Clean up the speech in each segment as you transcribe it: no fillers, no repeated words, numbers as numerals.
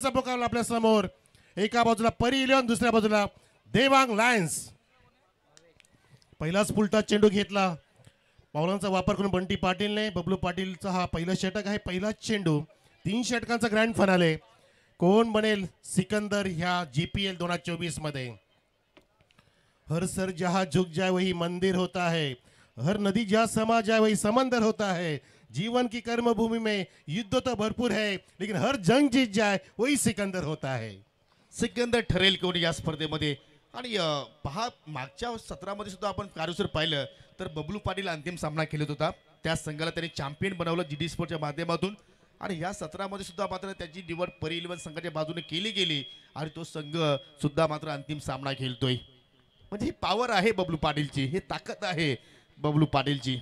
मुकाबला आपल्या समोर एका बाजूला परी इलेव्हन दुसऱ्या बाजूला देवांग लायन्स. पहिलाच फुलटा चेंडू घेतला पावलांचा वापर करून बंटी पाटीलने. बबलू पाटीलचा हा पहिला षटक आहे, पहिलाच चेंडू. 3 षटकांचा ग्रँड फायनल. कोण बनेल सिकंदर ह्या GPL 2024 मध्ये. हर सर जहां झुक जाए वही मंदिर होता है, हर नदी जहां समा जाए वही समंदर होता है. जीवन की कर्मभूमि में युद्ध तो भरपूर है लेकिन हर जंग जीत जाए वही सिकंदर होता है. सिकंदर ठरेल कोण या स्पर्धेमध्ये. आणि पहा मागच्या सत्रामध्ये सुद्धा आपण कार्यसर पाहिलं तर बबलू पाटील अंतिम सामना खेळत होता. त्या संघाला त्यांनी चॅम्पियन बनवलं GD स्पोर्टच्या माध्यमातून. आणि या सत्रामध्ये सुद्धा मात्र त्याची निवड परी इलेव्हन संघाच्या बाजूने केली गेली आणि तो संघ सुद्धा मात्र अंतिम सामना खेळतोय. म्हणजे ही पॉवर आहे बबलू पाटीलची, ही ताकद आहे बबलू पाटीलची.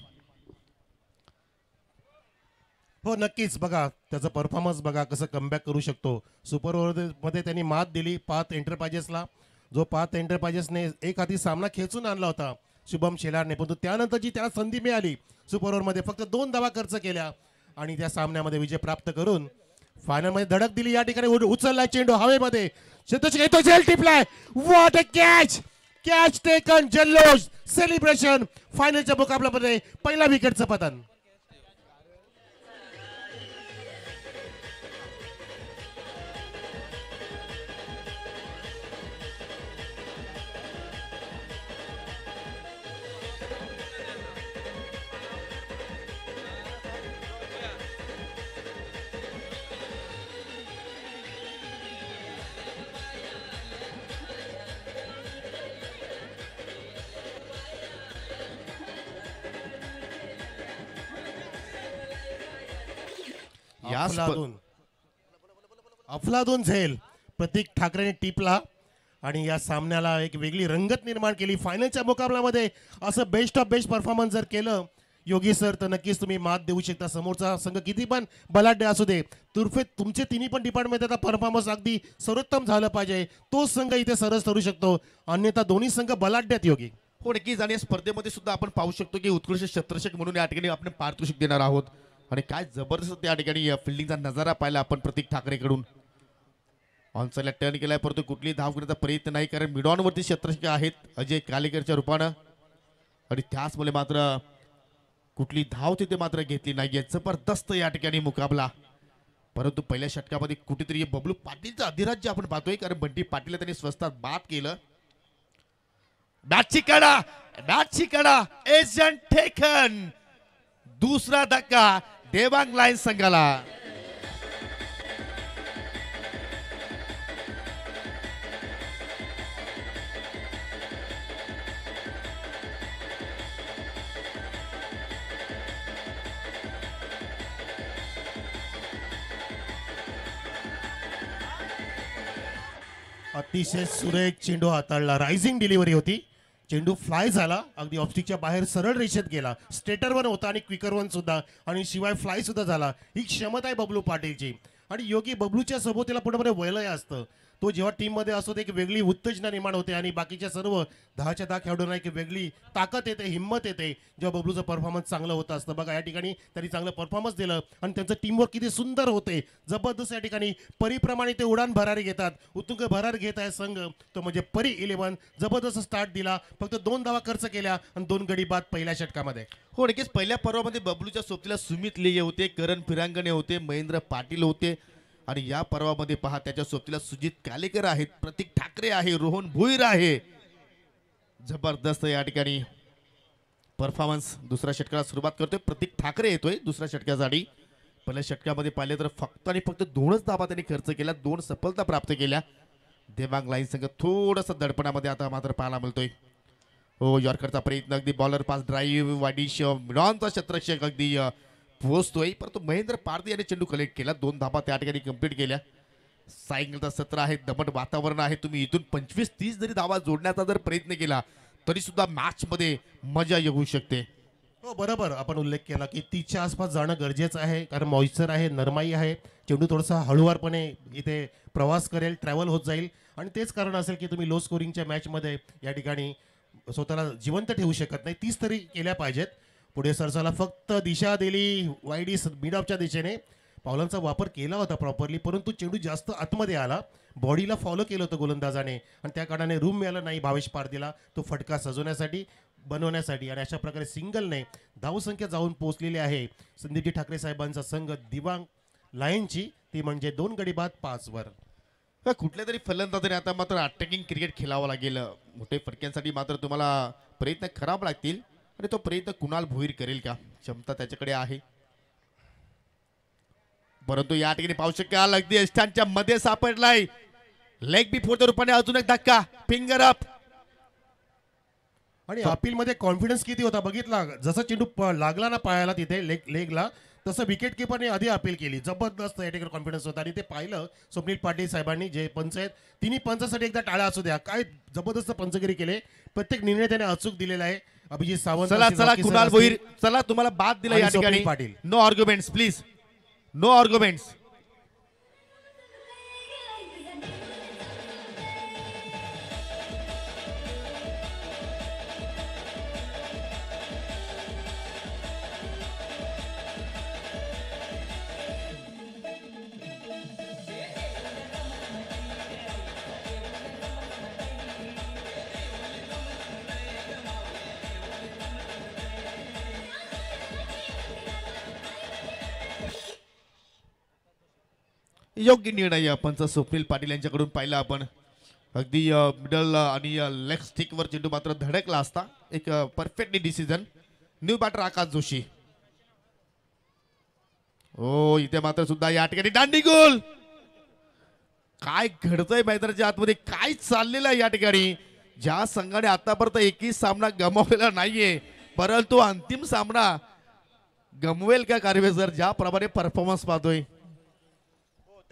हो नक्कीच. बघा त्याचा परफॉर्मन्स बघा कसं कमबॅक करू शकतो. सुपर ओव्हर मध्ये त्यांनी मात दिली पाथ एंटरप्राइजेसला, जो पाथ एंटरप्राइजेसने एक हाती सामना खेचून आणला होता शुभम शेलारने. परंतु त्यानंतर जी त्याला संधी मिळाली सुपर ओव्हरमध्ये फक्त 2 धावा खर्च केल्या आणि त्या सामन्यामध्ये विजय प्राप्त करून फायनलमध्ये धडक दिली. या ठिकाणी उचलला चेंडू हवेमध्ये, शतक येतो, झेल टिपलाय. What a catch, catch taken, जल्लोष, सेलिब्रेशन. फायनलच्या मुकाबल्यामध्ये पहिला विकेटचं पतन. अफलातून झेल प्रतीक ठाकरेने टिपला आणि या सामन्याला एक वेगळी रंगत निर्माण केली. फायनलच्या मुकाबल्यामध्ये असं बेस्ट ऑफ बेस्ट परफॉर्मन्स जर केलं योगी सर तर नक्कीच तुम्ही मात देऊ शकता. समोरचा संघ किती पण बलाढ्य असू दे, तुर्फे तुमचे तिन्ही पण डिपार्टमेंट आता परफॉर्मन्स अगदी सर्वोत्तम झालं पाहिजे, तो संघ इथे सरस ठरू शकतो. अन्यथा दोन्ही संघ बलाढ्य आहेत योगी. हो नक्कीच. आणि या स्पर्धेमध्ये सुद्धा आपण पाहू शकतो की उत्कृष्ट क्षेत्ररक्षक म्हणून या ठिकाणी आपण पारितोषिक देणार आहोत. आणि काय जबरदस्त त्या ठिकाणी फिल्डिंगचा नजारा पाहिला आपण प्रतीक ठाकरेकडून. ऑनसाईडला टर्न केलाय परंतु कुठली धाव करण्याचा प्रयत्न नाही, कारण मिडॉनवरती क्षेत्ररक्षक आहेत अजय कालेकरच्या रूपानं. आणि त्याचमुळे मात्र कुठली धाव तिथे मात्र घेतली नाहीये. जबरदस्त या ठिकाणी मुकाबला. परंतु पहिल्या षटकामध्ये कुठेतरी बबलू पाटीलचं अधिराज्य आपण पाहतोय, कारण बंटी पाटील त्यांनी स्वस्तात बाद केलं. बॅटची कडा एजंट टेकन. दुसरा धक्का देवांग लायन्स संघाला. अतिशय सुरेख चेंडू हाताळला, रायझिंग डिलिव्हरी होती. चेंडू फ्लाय झाला, अगदी ऑफस्टिकच्या बाहेर सरळ रेषेत गेला. स्ट्रेटर वन होता आणि क्विकर वन सुद्धा, आणि शिवाय फ्लाय सुद्धा झाला. ही क्षमता आहे बबलू पाटीलची. आणि योगी बबलूच्या सोबतीला पुढे वलय असतं, तो जेव्हा टीममध्ये असतो एक वेगळी उत्तेजना निर्माण होते आणि बाकीच्या सर्व 10च्या 10 खेळाडूंना एक वेगळी ताकद येते, हिंमत येते जेव्हा बबलूचं परफॉर्मन्स चांगलं होत असतं. बघा या ठिकाणी त्यांनी चांगलं परफॉर्मन्स दिलं आणि त्यांचं टीमवर्क किती सुंदर होते, जबरदस्त. या ठिकाणी परीप्रमाणे ते उडान भरारी घेतात, उत्तुंग भरार घेत आहे संघ तो म्हणजे परी इलेव्हन. जबरदस्त स्टार्ट दिला, फक्त 2 धावा खर्च केल्या आणि 2 गडी बाद पहिल्या षटकामध्ये. हो नक्कीच. पहिल्या पर्वामध्ये बबलूच्या सोबतीला सुमित लेये होते, करण फिरांगणे होते, महेंद्र पाटील होते. आणि या पर्वामध्ये पहा त्याच्या सोबतीला सुजित कालेकर आहेत, प्रतीक ठाकरे आहे, रोहन भुईर आहे. जबरदस्त या ठिकाणी परफॉर्मन्स. दुसऱ्या षटकाला सुरुवात करतोय प्रतीक ठाकरे, येतोय दुसऱ्या षटकासाठी. पहिल्या षटकामध्ये पाहिले तर फक्त आणि फक्त 2च धावा त्यांनी खर्च केल्या, 2 सफलता प्राप्त केल्या. देवांग लाईन संघ थोडंसं दडपणामध्ये आता मात्र पाहायला मिळतोय. हो यॉर्करचा प्रयत्न, अगदी बॉलर पास ड्राईव्ह वाडिश मिडॉनचा क्षेत्ररक्षक अगदी पोहोचतोय, परंतु महेंद्र पारदी याने चेंडू कलेक्ट केला. 2 धाबा त्या ठिकाणी कंप्लीट केल्या. सायंकाळचा सत्र आहे, दमट वातावरण आहे, तुम्ही इथून 25-30 जरी धावा जोडण्याचा जर प्रयत्न केला तरी सुद्धा मॅच मध्ये मजा येऊ शकते. हो बरोबर आपण उल्लेख केला की 30च्या आसपास जाणं गरजेचं आहे, कारण मॉइश्चर आहे, नरमाई आहे. चेंडू थोडासा हळूवारपणे इथे प्रवास करेल, ट्रॅव्हल होत जाईल आणि तेच कारण असेल की तुम्ही लो स्कोरिंगच्या मॅचमध्ये या ठिकाणी स्वतःला जिवंत ठेवू शकत नाही. 30 तरी केल्या पाहिजेत. पुढे सरसाला फक्त दिशा दिली वाईडी मिड ऑफच्या दिशेने, पावलांचा वापर केला होता प्रॉपरली, परंतु चेंडू जास्त आतमध्ये आला, बॉडीला फॉलो केलं होतं गोलंदाजाने आणि त्या कारणाने रूम मिळाला नाही भावेश पारदीला तो फटका सजवण्यासाठी बनवण्यासाठी. आणि अशा प्रकारे सिंगलने धावसंख्या जाऊन पोहोचलेली आहे संदीपजी ठाकरे साहेबांचा संघ दिवांग लायनची, ती म्हणजे 2 गडी बाद 5 वर. कुठल्या तरी फलंदाजाने आता मात्र अटॅकिंग क्रिकेट खेळावं लागेल. मोठे फटक्यांसाठी मात्र तुम्हाला प्रयत्न करावे लागतील आणि तो प्रयत्न कुणाल भोईर करेल का, क्षमता त्याच्याकडे आहे. परंतु या ठिकाणी पाहू शकाल अगदी यष्टांच्या मध्ये सापडलाय. लेग बिफोरच्या रूपाने अजून एक धक्का, फिंगर अप. आणि अपील मध्ये कॉन्फिडन्स किती होता बघितला, जसा चेंडू लागला ना पायाला तिथे लेगला, तसं विकेट किपरने आधी अपील केली. जबरदस्त या ठिकाणी कॉन्फिडन्स होता आणि ते पाहिलं स्वप्नील पाटील साहेबांनी, जे पंच आहेत तिन्ही पंचासाठी एकदा टाळ्या असू द्या, काय जबरदस्त पंचगिरी केले, प्रत्येक निर्णय त्याने अचूक दिलेला आहे. अभिजित सावंत, चला चला कुणाल भोईर, चला तुम्हाला बाद दिला या ठिकाणी. Patil no arguments please, no arguments. योग्य निर्णय पंच स्वप्नील पाटील यांच्याकडून पाहिला आपण. अगदी मिडल आणि लेग स्टिकवर चेंडू मात्र धडकला असता. एक परफेक्टली डिसिजन. न्यू बॅटर आकाश जोशी. हो इथे मात्र सुद्धा या ठिकाणी दांडी गोल. काय घडतंय मैदानाच्या आतमध्ये, काय चाललेलं आहे या ठिकाणी. ज्या संघाने आतापर्यंत एकही सामना गमावलेला नाहीये, परंतु अंतिम सामना गमवेल का कार्वेसर, ज्याप्रमाणे परफॉर्मन्स पाहतोय.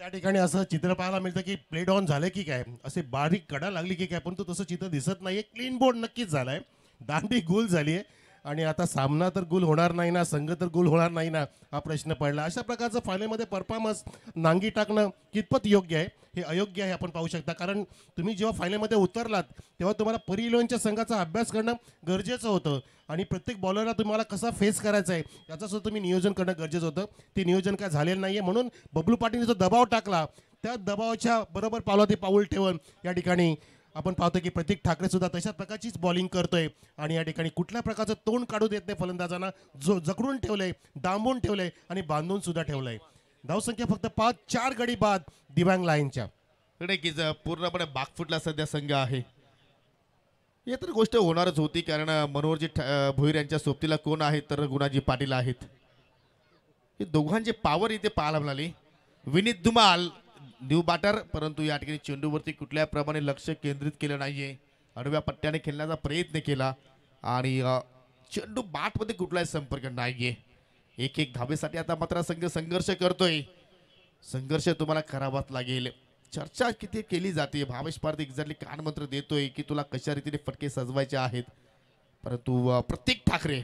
त्या ठिकाणी असं चित्र पाहायला मिळतं की प्लेड ऑन झालं की काय, असे बारीक कडा लागली की काय, पण तो तसं चित्र दिसत नाहीये. क्लीन बोर्ड नक्कीच झालाय, दांडी गोल झाली आहे आणि आता सामना तर गोल होणार नाही ना, संघ तर गोल होणार नाही ना, हा प्रश्न पडला. अशा प्रकारचं फायनलमध्ये परफॉर्मन्स नांगी टाकणं कितपत योग्य आहे, हे अयोग्य आहे आपण पाहू शकता. कारण तुम्ही जेव्हा फायनलमध्ये उतरलात तेव्हा तुम्हाला परिलोनच्या संघाचा अभ्यास करणं गरजेचं होतं आणि प्रत्येक बॉलरला तुम्हाला कसा फेस करायचा आहे याचं सुद्धा तुम्ही नियोजन करणं गरजेचं होतं. ते नियोजन काय झालेलं नाही आहे, म्हणून बबलू पाटीलने जो दबाव टाकला त्या दबावाच्या बरोबर पावलावरती पाऊल ठेवून या ठिकाणी आपण पाहतो की प्रतीक ठाकरे सुद्धा तशा प्रकारचीच बॉलिंग करतोय आणि या ठिकाणी कुठल्या प्रकारचं तोंड काढू देत नाही फलंदाजांना. जो जकडून ठेवलंय, दांबून ठेवलंय आणि बांधून सुद्धा ठेवलंय. धावसंख्या फक्त 5, 4 गडी बाद दिव्यांग लाईनच्या. पूर्णपणे बागफुटला सध्या संघ आहे. ही तर गोष्ट होणारच होती, कारण मनोहरजी भोईर यांच्या सोबतीला कोण आहेत तर गुणाजी पाटील आहेत. हे दोघांचे पॉवर इथे पाहायला मिळाली. विनीत धुमाल न्यू बॅटर, परंतु या ठिकाणी चेंडूवरती कुठल्या प्रमाणे लक्ष केंद्रित केलं नाहीये. आडव्या पट्ट्याने खेळण्याचा प्रयत्न केला आणि चेंडू बॅटमध्ये कुठलाही संपर्क नाहीये. एक धावेसाठी आता मात्र संघ संघर्ष करतोय. संघर्ष तुम्हाला करावाच लागेल. चर्चा किती केली जाते, भावेश पारदी एक्झॅक्टली कानमंत्र देतोय की तुला कशा रीतीने फटके सजवायचे आहेत, परंतु प्रतीक ठाकरे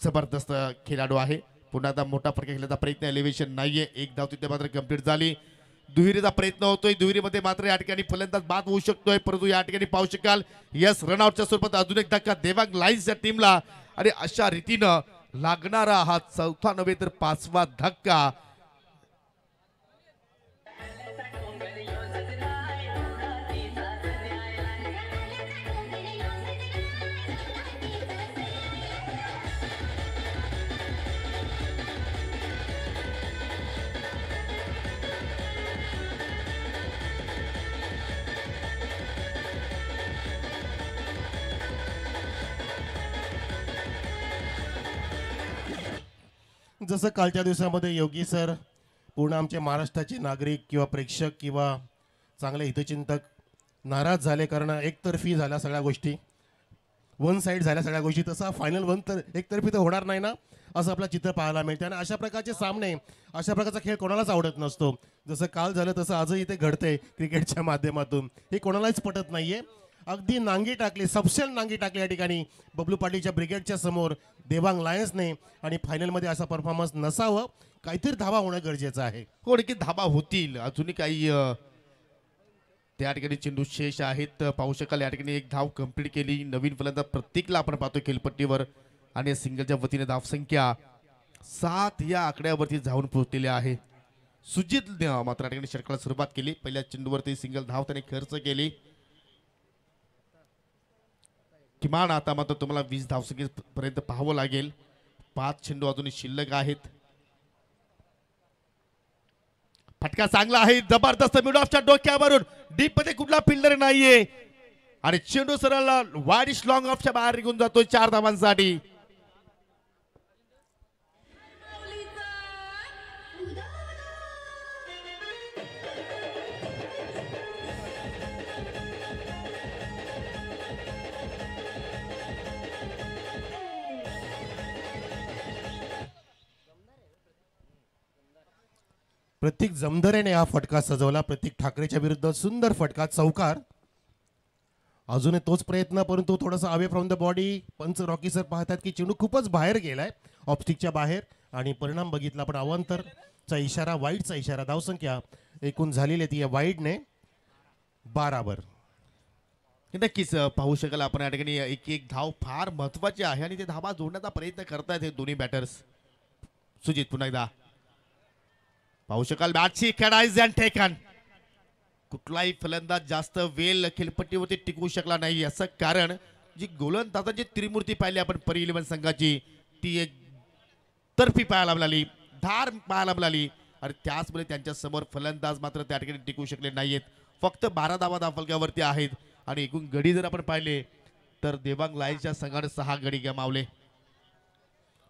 जबरदस्त खेळाडू आहे. पुन्हा आता मोठा फटका खेळण्याचा प्रयत्न, एलिव्हेशन नाहीये. एक धाव तिथे मात्र कंप्लीट झाली. दुहेरीचा प्रयत्न होतोय, दुहेरीमध्ये मात्र या ठिकाणी फलंदाज बाद होऊ शकतोय, परंतु या ठिकाणी पाहू शकाल यस रनआउटच्या स्वरूपात अजून एक धक्का देवांग लाईन्सच्या टीमला. आणि अशा रीतीनं लागणारा हा चौथा नव्हे तर 5वा धक्का. जसं कालच्या दिवसामध्ये योगी सर पूर्ण आमचे महाराष्ट्राचे नागरिक किंवा प्रेक्षक किंवा चांगले हितचिंतक नाराज झाले, कारण एकतर्फी झाल्या सगळ्या गोष्टी, वन साईड झाल्या सगळ्या गोष्टी, तसा फायनल एकतर्फी तर होणार नाही ना, असं आपलं चित्र पाहायला मिळतं. आणि अशा प्रकारचे सामने, अशा प्रकारचा खेळ कोणालाच आवडत नसतो. जसं काल झालं तसं आजही इथे घडतंय क्रिकेटच्या माध्यमातून. हे कोणालाच पटत नाहीये. अगदी नांगी टाकली, सबसेल नांगी टाकली या ठिकाणी बबलू पाटीलच्या ब्रिगेडच्या समोर देवांग लायन्सने. आणि फायनलमध्ये असा परफॉर्मन्स नसावं, काहीतरी धावा होणं गरजेचं आहे. कोण की धाबा होतील, अजूनही काही त्या ठिकाणी चेंडू शेष आहेत. पाहू शकाल या ठिकाणी एक धाव कंप्लीट केली. नवीन फलंदाज प्रत्येकला आपण पाहतो खेळपट्टीवर. आणि सिंगलच्या वतीने धावसंख्या 7 या आकड्यावरती जाऊन पोहोचलेले आहे. सुजित मात्र या ठिकाणी षटकाला सुरुवात केली. पहिल्या चेंडूवरती सिंगल धाव त्याने खर्च केली. किमान आता मात्र तुम्हाला 20 धावसंख्येपर्यंत पाहावं लागेल. 5 चेंडू अजूनही शिल्लक आहेत. फटका चांगला आहे, जबरदस्त मिड ऑफच्या डोक्यावरून डीप मध्ये कुठला फिल्डर नाहीये आणि चेंडू सरळ वाईडिश लॉंग ऑफच्या बाहेर निघून जातोय 4 धावांसाठी. प्रतीक जमदरेने हा फटका सजवला. प्रतीक ठाकरेच्या विरुद्ध सुंदर फटका, चौकार. अजूनही तोच प्रयत्न, परंतु थोडासा अवे फ्रॉम द बॉडी. पंच रॉकी सर पाहतात की चेंडू खूपच बाहेर गेलाय, ऑप्स्टिकच्या बाहेर, आणि परिणाम बघितला पण अवांतरचा इशारा, वाईडचा इशारा. धावसंख्या एकूण झालेली आहे ती या वाईडने 12 वर. नक्कीच पाहू शकाल आपण या ठिकाणी एक धाव फार महत्वाची आहे आणि ते धावा जोडण्याचा प्रयत्न करतायत हे दोन्ही बॅटर्स. सुजित पुन्हा एकदा पाहू शकाल मॅचची खेळायचे आणि ठेकाण. कुठलाही फलंदाज जास्त वेळ खेळपट्टीवरती टिकवू शकला नाही. असं कारण जी गोलंदाजाची त्रिमूर्ती पाहिली आपण परी 11 संघाची, ती एक तर्फी पाहायला मिळाली, धार पाहायला मिळाली आणि त्याचमुळे त्यांच्या समोर फलंदाज मात्र त्या ठिकाणी टिकू शकले नाहीयेत. फक्त 12 धावा धावफलकावरती आहेत आणि एकूण गडी जर आपण पाहिले तर देवांग लाईनच्या संघाने 6 गडी गमावले.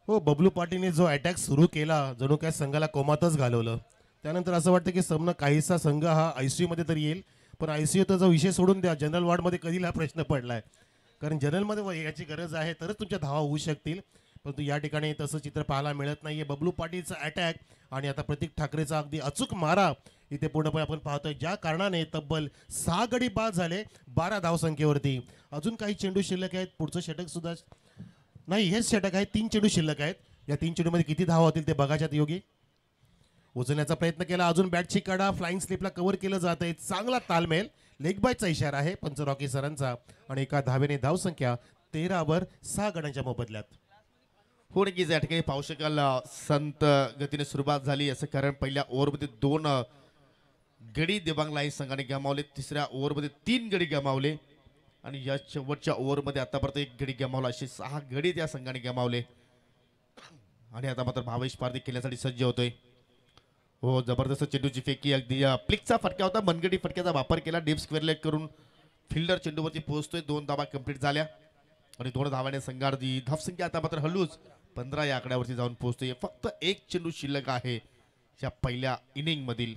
हो, बबलू पाटीलने जो अटॅक सुरू केला जणू काय संघाला कोमातच घालवलं. त्यानंतर असं वाटतं की समना काहीसा संघ हा ICU मध्ये तरी येईल, पण ICU जो विषय सोडून द्या, जनरल वॉर्डमध्ये कधी हा प्रश्न पडलाय. कारण जनरलमध्ये याची गरज आहे तरच तुमच्या धावा होऊ शकतील, परंतु या ठिकाणी तसं चित्र पाहायला मिळत नाहीये. बबलू पाटीलचा अटॅक आणि आता प्रतीक ठाकरेचा अगदी अचूक मारा इथे पूर्णपणे आपण पाहतोय, ज्या कारणाने तब्बल 6 गडी बाद झाले 12 धावसंख्येवरती. अजून काही चेंडू शिल्लक आहेत. पुढचं षटक सुद्धा नाही, हेच षटक आहे. 3 चेंडू शिल्लक आहेत. या 3 चेंडूमध्ये किती धावा होतील ते बघायच्यात. योगी उचलण्याचा प्रयत्न केला, अजून बॅटची कडा फ्लाइंग स्लिपला कव्हर केलं जात आहे. चांगला तालमेल, लेग बायचा इशारा आहे पंच रॉकी सरांचा आणि एका धावेने धावसंख्या 13 वर 6 गड्यांच्या मोबदल्यात. हो नक्कीच या ठिकाणी पाहू शकाल संत गतीने सुरुवात झाली. असं कारण पहिल्या ओव्हरमध्ये 2 गडी देवांग लाईन संघाने गमावले, तिसऱ्या ओव्हरमध्ये 3 गडी गमावले आणि या शेवटच्या ओव्हरमध्ये आतापर्यंत 1 गडी गमावला. असे 6 गडी त्या संघाने गमावले आणि आता मात्र भावेश पारधी खेळण्यासाठी सज्ज होतोय. हो, जबरदस्त चेंडूची फेकी, अगदी प्लिकचा फटका होता. मनगडी फटक्याचा वापर केला, डीप स्क्वेअर लेग करून फिल्डर चेंडूवरती पोहोचतोय. 2 धावा कंप्लीट झाल्या आणि 2 धावाने संघाची धावसंख्या आता मात्र हल्लूच 15 या आकड्यावरती जाऊन पोहोचतोय. फक्त 1 चेंडू शिल्लक आहे या पहिल्या इनिंग मधील.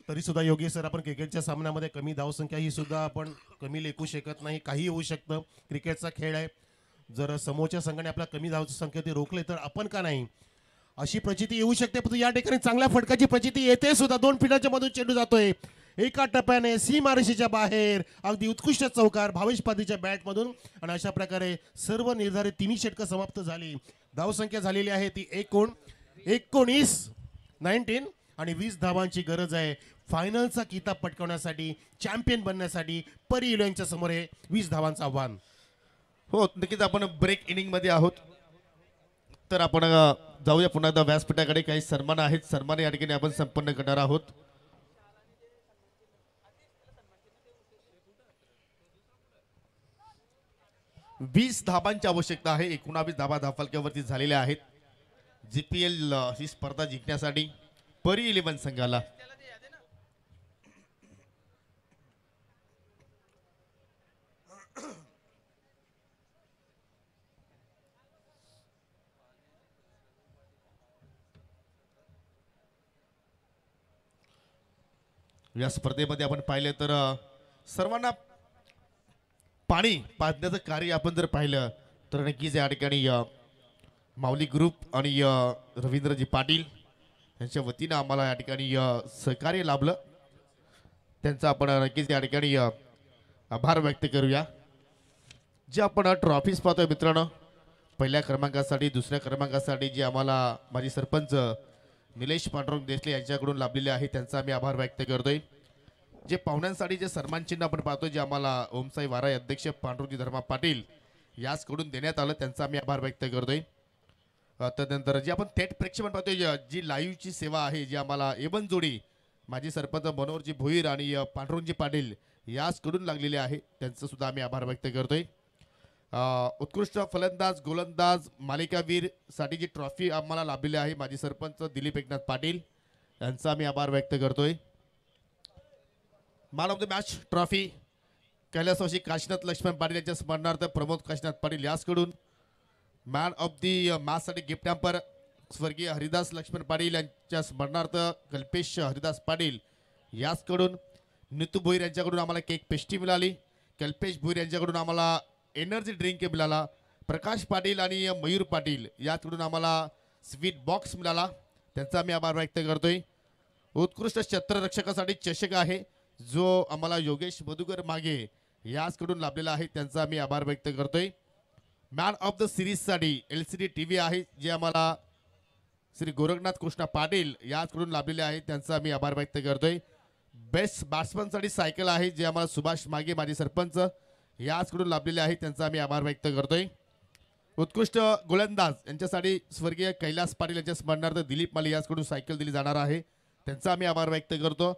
तरी सुद्धा योगी सर, आपण क्रिकेटच्या सामन्यामध्ये कमी धावसंख्या ही सुद्धा आपण कमी लेखू शकत नाही. काही होऊ शकतं, क्रिकेटचा खेळ आहे. जर समोरच्या संघाने आपला कमी धावसंख्या ते रोखले तर आपण का नाही, अशी प्रचिती येऊ शकते. परंतु या ठिकाणी चांगल्या फटकाची प्रचिती येते सुद्धा. 2 फिल्डरच्या मधून चेंडू जातोय एका टप्प्याने सीमारेषेच्या बाहेर. अगदी उत्कृष्ट चौकार भावेश पारधीच्या बॅटमधून आणि अशा प्रकारे सर्व निर्धारित 3 षटकं समाप्त झाली. धावसंख्या झालेली आहे ती एकूण 19 आणि 20 धावांची गरज आहे फायनलचा किताब पटकावण्यासाठी, चॅम्पियन बनण्यासाठी. परी 11च्या समोर आहे 20 धावांचं आव्हान. हो नक्कीच आपण ब्रेक इनिंग मध्ये आहोत, तर आपण जाऊया पुन्हा एकदा व्यासपीठाकडे. काही सन्मान आहेत, सन्मान या ठिकाणी आपण संपन्न करणार आहोत. वीस धाबांची आवश्यकता आहे. 19 धाबा धावफलकावरती झालेल्या आहेत. GPL ही स्पर्धा जिंकण्यासाठी परी 11 संघाला. या स्पर्धेमध्ये आपण पाहिलं तर सर्वांना पाणी पाजण्याचं कार्य आपण जर पाहिलं तर नक्कीच या ठिकाणी माऊली ग्रुप आणि रवींद्रजी पाटील यांच्या वतीनं आम्हाला या ठिकाणी सहकार्य लाभलं. त्यांचा आपण नक्कीच या ठिकाणी आभार व्यक्त करूया. जे आपण ट्रॉफीज पाहतोय मित्रांनो, पहिल्या क्रमांकासाठी, दुसऱ्या क्रमांकासाठी जे आम्हाला माजी सरपंच निलेश पांडुरंग देसले यांच्याकडून लाभलेले आहे, त्यांचा आम्ही आभार व्यक्त करतोय. जे पाहुण्यांसाठी जे सन्मान चिन्ह आपण पाहतोय, जे आम्हाला ओमसाई वाराय अध्यक्ष पांडुरंगजी धर्मा पाटील याचकडून देण्यात आलं, त्यांचा आम्ही आभार व्यक्त करतोय. तदनंतर जी आपण थेट प्रेक्षेपण पाहतोय जी लाईव्हची सेवा आहे जी आम्हाला एवन जोडी माजी सरपंच मनोहरजी भोईर आणि पांडुरंगजी पाटील याचकडून लागलेली आहे त्यांचं सुद्धा आम्ही आभार व्यक्त करतोय. उत्कृष्ट फलंदाज गोलंदाज मालिकावीर साठी जी ट्रॉफी आम्हाला लाभलेली आहे माजी सरपंच दिलीप एकनाथ पाटील यांचा आम्ही आभार व्यक्त करतोय. Man of the match trophy कैलासवासी काशीनाथ लक्ष्मण पाटील यांच्या स्मरणार्थ प्रमोद काशीनाथ पाटील याचकडून. मॅन ऑफ दी मॅचसाठी गिफ्ट हॅम्पर स्वर्गीय हरिदास लक्ष्मण पाटील यांच्या स्मरणार्थ कल्पेश हरिदास पाटील याचकडून. नितू भोईर यांच्याकडून आम्हाला केक पेस्ट्री मिळाली. कल्पेश भोईर यांच्याकडून आम्हाला एनर्जी ड्रिंक मिळाला. प्रकाश पाटील आणि मयूर पाटील याचकडून आम्हाला स्वीट बॉक्स मिळाला त्यांचा आम्ही आभार व्यक्त करतोय. उत्कृष्ट क्षेत्ररक्षकासाठी चषक आहे जो आम्हाला योगेश मधुकर मागे याचकडून लाभलेला आहे त्यांचा आम्ही आभार व्यक्त करतोय. मॅन ऑफ द सिरीजसाठी LCD TV आहे जे आम्हाला श्री गोरखनाथ कृष्णा पाटील याचकडून लाभलेले आहे त्यांचा आम्ही आभार व्यक्त करतोय. बेस्ट बॅट्समनसाठी सायकल आहे जे आम्हाला सुभाष मागे माजी सरपंच याचकडून लाभलेले आहे त्यांचा आम्ही आभार व्यक्त करतोय. उत्कृष्ट गोलंदाज यांच्यासाठी स्वर्गीय कैलास पाटील यांच्या स्मरणार्थ दिलीप माली याचकडून सायकल दिली जाणार आहे त्यांचा आम्ही आभार व्यक्त करतो.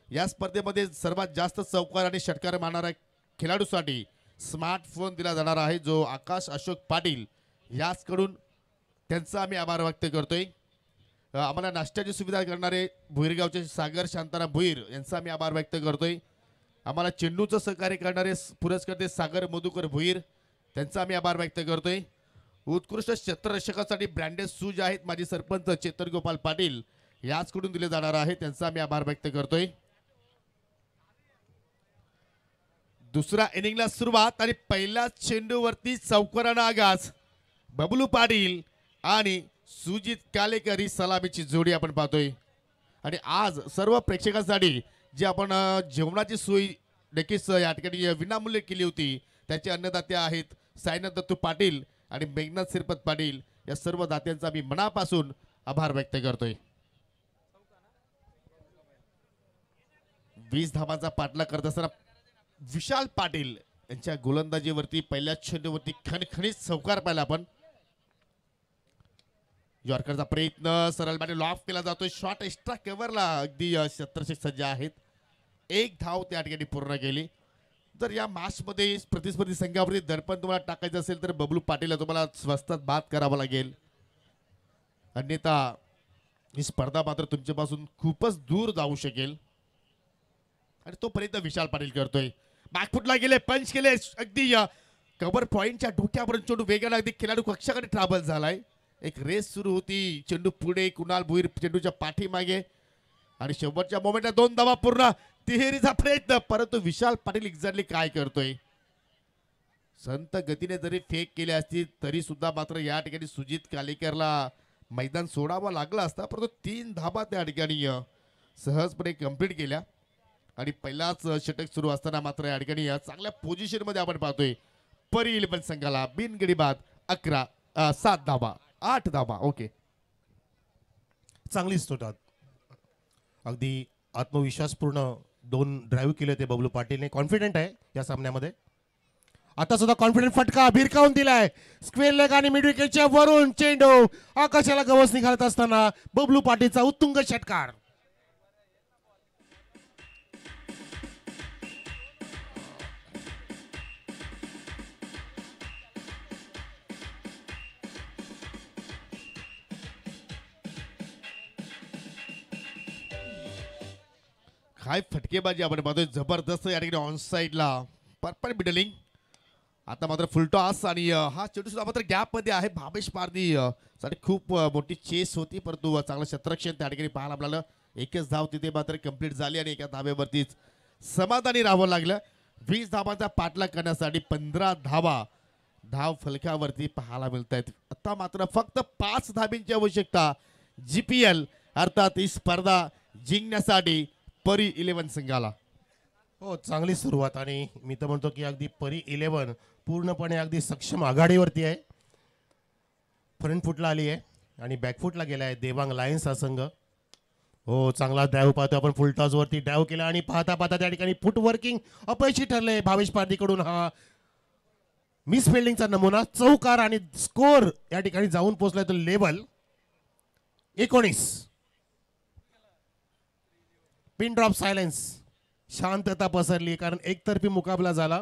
या स्पर्धेमध्ये सर्वात जास्त चौकार आणि षटकार मारणाऱ्या खेळाडूसाठी स्मार्टफोन दिला जाणार आहे जो आकाश अशोक पाटील याचकडून त्यांचा आम्ही आभार व्यक्त करतोय. आम्हाला नाश्त्याची सुविधा करणारे भुईरगावचे सागर शांताराम भुईर यांचा आम्ही आभार व्यक्त करतोय. आम्हाला चेंडूचं सहकार्य करणारे पुरस्कर्ते सागर मधुकर भुईर त्यांचा आम्ही आभार व्यक्त करतोय. उत्कृष्ट क्षेत्ररक्षकासाठी ब्रँडेड शूज आहेत माजी सरपंच चेतन गोपाल पाटील याचकडून दिले जाणार आहे त्यांचा आम्ही आभार व्यक्त करतोय. दुसरा इनिंगला सुरुवात आणि पहिल्या चेंडूवरती चौकारानं आगाज. बबलू पाटील आणि सुजित कालेकर ही सलामीची जोडी आपण पाहतोय. आणि आज सर्व प्रेक्षकांसाठी जी आपण जेवणाची सोय नक्कीच या ठिकाणी विनामूल्य केली होती त्याचे अन्नदाते आहेत साईनाथ दत्तू पाटील आणि मेघनाथ सिरपत पाटील या सर्व दात्यांचा मी मनापासून आभार व्यक्त करतोय. 20 धावांचा पाठलाग करत असताना विशाल पाटील यांच्या गोलंदाजीवरती पहिल्या चेंडूवरती खणखणीत चौकार पाहिला आपण. यॉर्करचा प्रयत्न सरळ बॅट लॉफ केला जातोय. शॉट एक्स्ट्रा कव्हरला अगदी शतरक्षक सज्ज आहेत. एक धाव त्या ठिकाणी पूर्ण केली. जर या मॅचमध्ये प्रतिस्पर्धी संघावरती दडपण तुम्हाला टाकायचं असेल तर बबलू पाटीलला तुम्हाला स्वस्तात बाद करावा लागेल अन्यथा ही स्पर्धा मात्र तुमच्यापासून खूपच दूर जाऊ शकेल. आणि तोपर्यंत विशाल पाटील करतोय. बॅकफुटला गेले पंच केले अगदी कव्हर पॉइंटच्या डोक्यापर्यंत चेंडू वेगाने अगदी खेळाडू कक्षाकडे ट्रॅव्हल झालाय. एक रेस सुरू होती. चेंडू पुढे कुणाल भुईर चेंडूच्या पाठीमागे आणि शेवटच्या मोमेंटला 2 धावा पूर्ण. तिहेरीचा प्रयत्न परंतु विशाल पाटील एक्झॅक्टली काय करतोय. संत गतीने जरी फेक केले असतील तरी सुद्धा मात्र या ठिकाणी सुजित कालेकरला मैदान सोडावं लागलं असता परंतु 3 धावा त्या ठिकाणी सहजपणे कंप्लीट केल्या. आणि पहिलाच षटक सुरू असताना मात्र या ठिकाणी चांगल्या पोझिशन मध्ये आपण पाहतोय परी 11 संघाला बिनगडी बाद 7 धावा 8 धावा. ओके चांगली स्टोटात अगदी आत्मविश्वासपूर्ण 2 ड्राईव्ह केले होते बबलू पाटीलने. कॉन्फिडेंट आहे या सामन्यामध्ये. आता सुद्धा कॉन्फिडेंट फटका भिरकावून दिलाय. स्क्वेअर लेग आणि मिड विकेटच्या वरून चेंडू आकाशाला गवस निघालत असताना बबलू पाटीलचा उत्तुंग षटकार. काय फटकेबाजी आपण पाहतोय जबरदस्त या ठिकाणी ऑन साईडला परफेक्ट मिडलिंग. आता मात्र फुलटॉस आणि हा चेंडू सुद्धा मात्र गॅप मध्ये आहे. भावेश पारधी साठी खूप मोठी चेस होती परंतु चांगलं क्षेत्ररक्षण त्या ठिकाणी पाहायला आपल्याला. एकच धाव तिथे मात्र कंप्लीट झाली आणि एका धावेवरतीच समाधानी राहावं लागलं. 20 धावांचा पाठलाग करण्यासाठी 15 धावा धाव फलकावरती पाहायला मिळत आहेत. आता मात्र फक्त 5 धाबींची आवश्यकता GPL अर्थात ही स्पर्धा जिंकण्यासाठी परी 11 संघाला. हो चांगली सुरुवात आणि मी तर म्हणतो की अगदी परी 11 पूर्णपणे अगदी सक्षम आघाडीवरती आहे. फ्रंट फुटला आली आहे आणि बॅकफुटला गेला आहे देवांग लायन्स हा संघ. हो चांगला ड्राईव्ह पाहतो आपण. फुल टॉस वरती ड्राईव्ह केला आणि पाहता पाहता त्या ठिकाणी फुट वर्किंग अपयशी ठरले भावेश पारधीकडून. हा मिस फिल्डिंगचा नमुना चौकार आणि स्कोर या ठिकाणी जाऊन पोहोचलाय तो लेवल 19. पिन ड्रॉप सायलेन्स, शांतता पसरली कारण एकतर्फी मुकाबला झाला.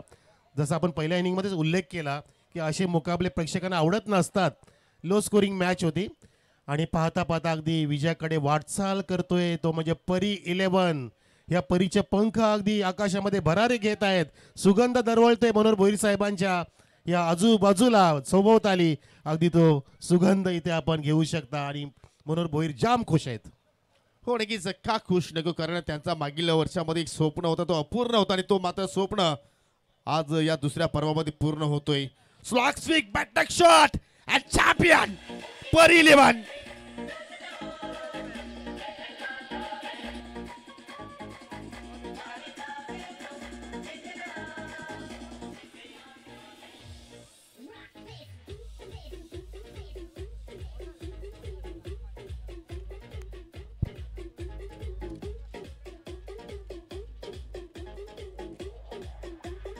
जसं आपण पहिल्या इनिंगमध्येच उल्लेख केला की असे मुकाबले प्रेक्षकांना आवडत नसतात. लो स्कोरिंग मॅच होती आणि पाहता पाहता अगदी विजयाकडे वाटचाल करतोय तो म्हणजे परी 11. या परीचे पंख अगदी आकाशामध्ये भरारे घेत आहेत. सुगंध दरवळतोय मनोहर भोईर साहेबांच्या या आजूबाजूला सभोवताली. अगदी तो सुगंध इथे आपण घेऊ शकता आणि मनोहर भोईर जाम खुश आहेत. हो नक्कीच का खुश नको, कारण त्यांचा मागील वर्षामध्ये एक स्वप्न होता तो अपूर्ण होता आणि तो मात्र स्वप्न आज या दुसऱ्या पर्वामध्ये पूर्ण होतोय. स्लॉग स्विक बॅटक shot and champion Pari 11.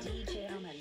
DJ Aman.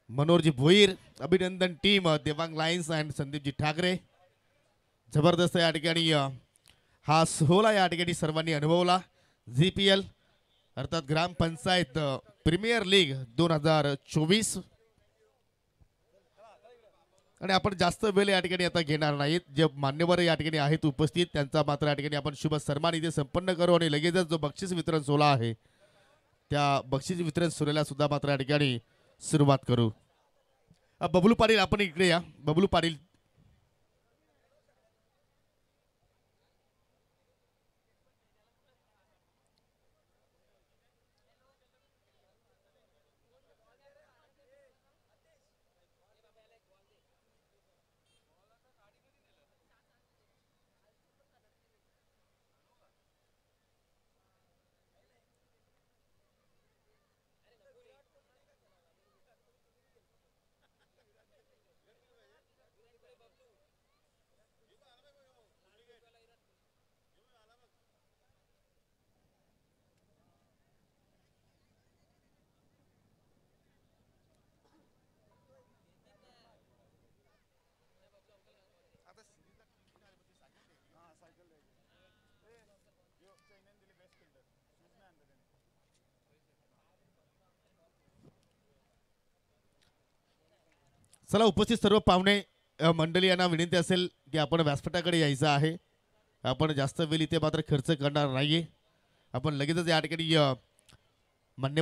मनोहरजी भोईर, अभिनंदन टीम, देवांग लायन्स अँड संदीपजी ठाकरे. जबरदस्त या ठिकाणी हा सोहळा या ठिकाणी सर्वांनी अनुभवला. GPL अर्थात ग्रामपंचायत प्रीमियर लीग 2024. आणि आपण जास्त वेळ या ठिकाणी आता घेणार नाहीत. जे मान्यवर या ठिकाणी आहेत उपस्थित त्यांचा मात्र या ठिकाणी आपण शुभ सन्मान इथे संपन्न करू आणि लगेचच जो बक्षीस वितरण सोहळा आहे त्या बक्षीस वितरण सोहळ्याला सुद्धा मात्र या ठिकाणी सुरुवात करू. बबलू पाटील आपण इकडे या. बबलू पाटील चला उपस्थित सर्व पाहुणे मंडळी यांना विनंती असेल की आपण व्यासपीठाकडे यायचं आहे. आपण जास्त वेळ इथे मात्र खर्च करणार नाहीये. आपण लगेचच या ठिकाणी मान्य